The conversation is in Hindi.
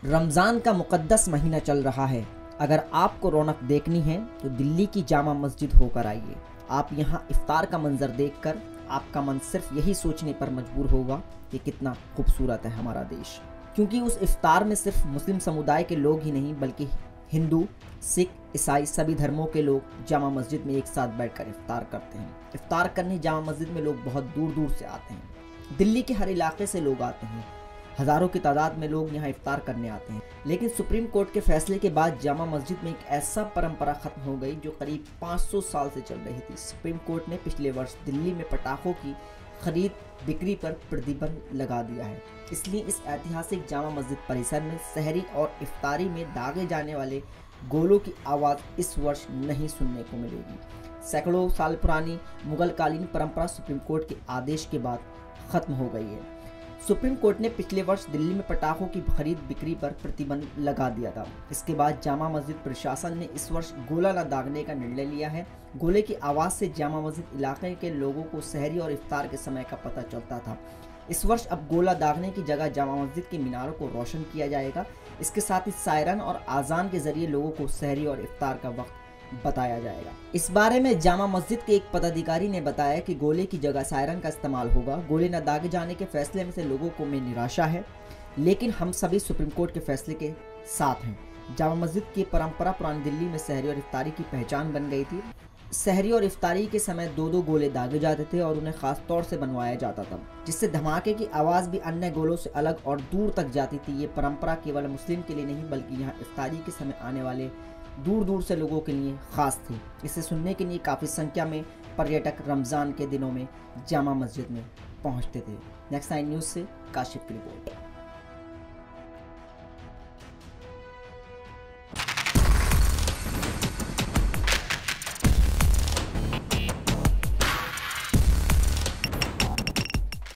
रमज़ान का मुक़द्दस महीना चल रहा है। अगर आपको रौनक देखनी है तो दिल्ली की जामा मस्जिद होकर आइए। आप यहाँ इफ्तार का मंजर देखकर आपका मन सिर्फ यही सोचने पर मजबूर होगा कि कितना खूबसूरत है हमारा देश। क्योंकि उस इफ्तार में सिर्फ मुस्लिम समुदाय के लोग ही नहीं बल्कि हिंदू, सिख, ईसाई सभी धर्मों के लोग जामा मस्जिद में एक साथ बैठकर इफ्तार करते हैं। इफ्तार करने जामा मस्जिद में लोग बहुत दूर दूर से आते हैं। दिल्ली के हर इलाके से लोग आते हैं। हज़ारों की तादाद में लोग यहाँ इफ्तार करने आते हैं। लेकिन सुप्रीम कोर्ट के फैसले के बाद जामा मस्जिद में एक ऐसा परंपरा खत्म हो गई जो करीब 500 साल से चल रही थी। सुप्रीम कोर्ट ने पिछले वर्ष दिल्ली में पटाखों की खरीद बिक्री पर प्रतिबंध लगा दिया है। इसलिए इस ऐतिहासिक जामा मस्जिद परिसर में सहरी और इफ्तारी में दागे जाने वाले गोलों की आवाज़ इस वर्ष नहीं सुनने को मिलेगी। सैकड़ों साल पुरानी मुगलकालीन परंपरा सुप्रीम कोर्ट के आदेश के बाद खत्म हो गई है। सुप्रीम कोर्ट ने पिछले वर्ष दिल्ली में पटाखों की खरीद बिक्री पर प्रतिबंध लगा दिया था। इसके बाद जामा मस्जिद प्रशासन ने इस वर्ष गोला न दागने का निर्णय लिया है। गोले की आवाज़ से जामा मस्जिद इलाके के लोगों को सहरी और इफ्तार के समय का पता चलता था। इस वर्ष अब गोला दागने की जगह जामा मस्जिद के मीनारों को रोशन किया जाएगा। इसके साथ ही सायरन और आज़ान के जरिए लोगों को सहरी और इफ्तार का वक्त बताया जाएगा। इस बारे में जामा मस्जिद के एक पदाधिकारी ने बताया कि गोले की जगह सायरन का इस्तेमाल होगा। गोले न दागे जाने के फैसले में से लोगों को में निराशा है, लेकिन हम सभी सुप्रीम कोर्ट के फैसले के साथ हैं। जामा मस्जिद की परंपरा पुरानी दिल्ली में सहरी और इफ्तारी की पहचान बन गई थी। सहरी और इफ्तारी के समय दो दो गोले दागे जाते थे और उन्हें खास तौर से बनवाया जाता था, जिससे धमाके की आवाज़ भी अन्य गोलों से अलग और दूर तक जाती थी। ये परंपरा केवल मुस्लिम के लिए नहीं बल्कि यहाँ इफ्तारी के समय आने वाले दूर दूर से लोगों के लिए खास थी। इसे सुनने के लिए काफ़ी संख्या में पर्यटक रमज़ान के दिनों में जामा मस्जिद में पहुंचते थे। नेक्स्ट 9 न्यूज़ से काशिफ की रिपोर्ट।